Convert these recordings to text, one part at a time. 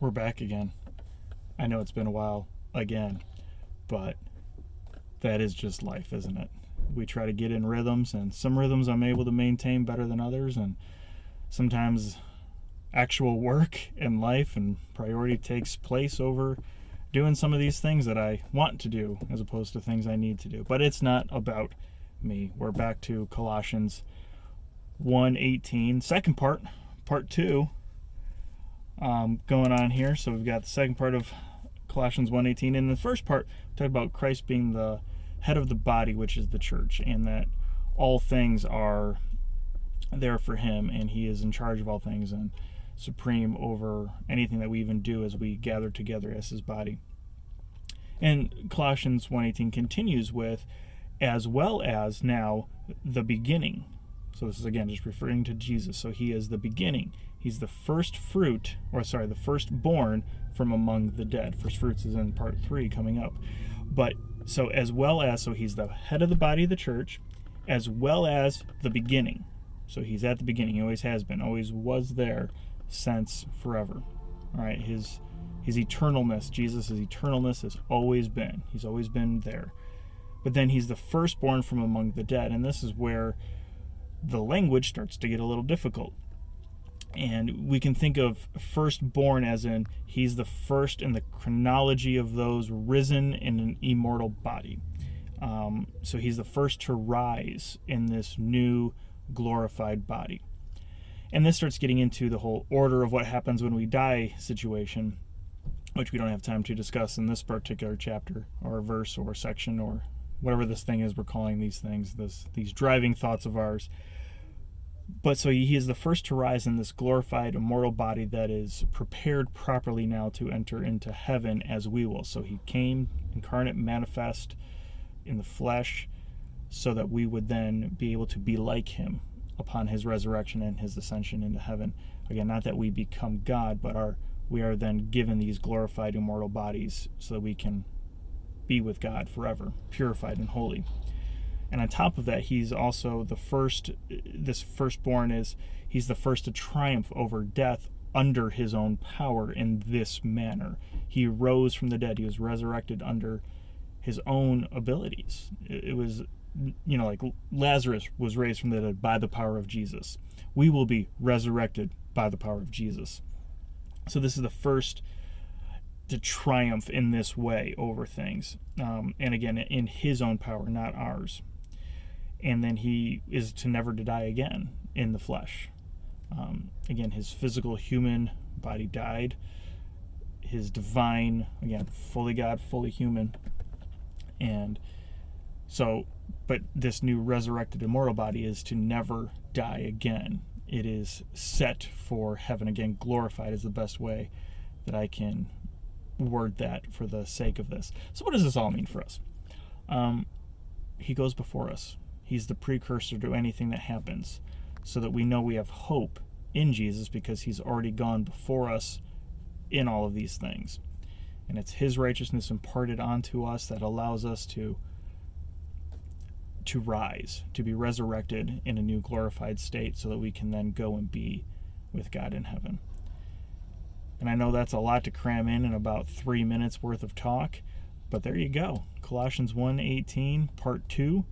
We're back again. I know it's been a while again, but that is just life, isn't it? We try to get in rhythms, and some rhythms I'm able to maintain better than others, and sometimes actual work and life and priority takes place over doing some of these things that I want to do as opposed to things I need to do. But it's not about me. We're back to Colossians 1:18, second part 2, going on here. So we've got the second part of Colossians 1:18. In the first part, we talked about Christ being the head of the body, which is the church, and that all things are there for him, and he is in charge of all things and supreme over anything that we even do as we gather together as his body. And Colossians 1:18 continues with, as well as now the beginning. So this is again just referring to Jesus. So he is the beginning. He's the first fruit, the firstborn from among the dead. First fruits is in part 3 coming up. But so he's the head of the body of the church, as well as the beginning. So he's at the beginning. He always has been, always was there since forever. All right, his eternalness, Jesus' eternalness has always been. He's always been there. But then he's the firstborn from among the dead, and this is where the language starts to get a little difficult. And we can think of firstborn as in he's the first in the chronology of those risen in an immortal body. So he's the first to rise in this new glorified body. And this starts getting into the whole order of what happens when we die situation, which we don't have time to discuss in this particular chapter or verse or section or whatever this thing is we're calling these things, these driving thoughts of ours. But so he is the first to rise in this glorified immortal body that is prepared properly now to enter into heaven as we will. So he came incarnate, manifest in the flesh, so that we would then be able to be like him upon his resurrection and his ascension into heaven. Again, not that we become God, but we are then given these glorified immortal bodies so that we can be with God forever, purified and holy. And on top of that, he's also the first. This firstborn he's the first to triumph over death under his own power in this manner. He rose from the dead. He was resurrected under his own abilities. It was, like Lazarus was raised from the dead by the power of Jesus. We will be resurrected by the power of Jesus. So this is the first to triumph in this way over things. And again, in his own power, not ours. And then he is to never to die again in the flesh. Again, his physical human body died. His divine, again, fully God, fully human. And so, but this new resurrected immortal body is to never die again. It is set for heaven. Again, glorified is the best way that I can word that for the sake of this. So what does this all mean for us? He goes before us. He's the precursor to anything that happens, so that we know we have hope in Jesus because he's already gone before us in all of these things. And it's his righteousness imparted onto us that allows us to rise, to be resurrected in a new glorified state so that we can then go and be with God in heaven. And I know that's a lot to cram in about 3 minutes worth of talk, but there you go. Colossians 1:18, part 2.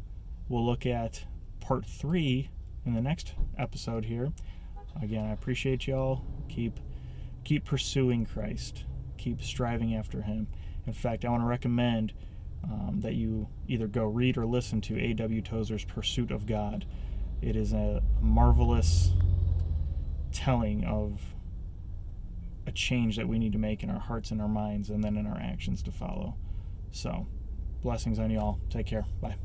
We'll look at part 3 in the next episode here. Again, I appreciate y'all. Keep pursuing Christ. Keep striving after him. In fact, I want to recommend that you either go read or listen to A.W. Tozer's Pursuit of God. It is a marvelous telling of a change that we need to make in our hearts and our minds and then in our actions to follow. So, blessings on y'all. Take care. Bye.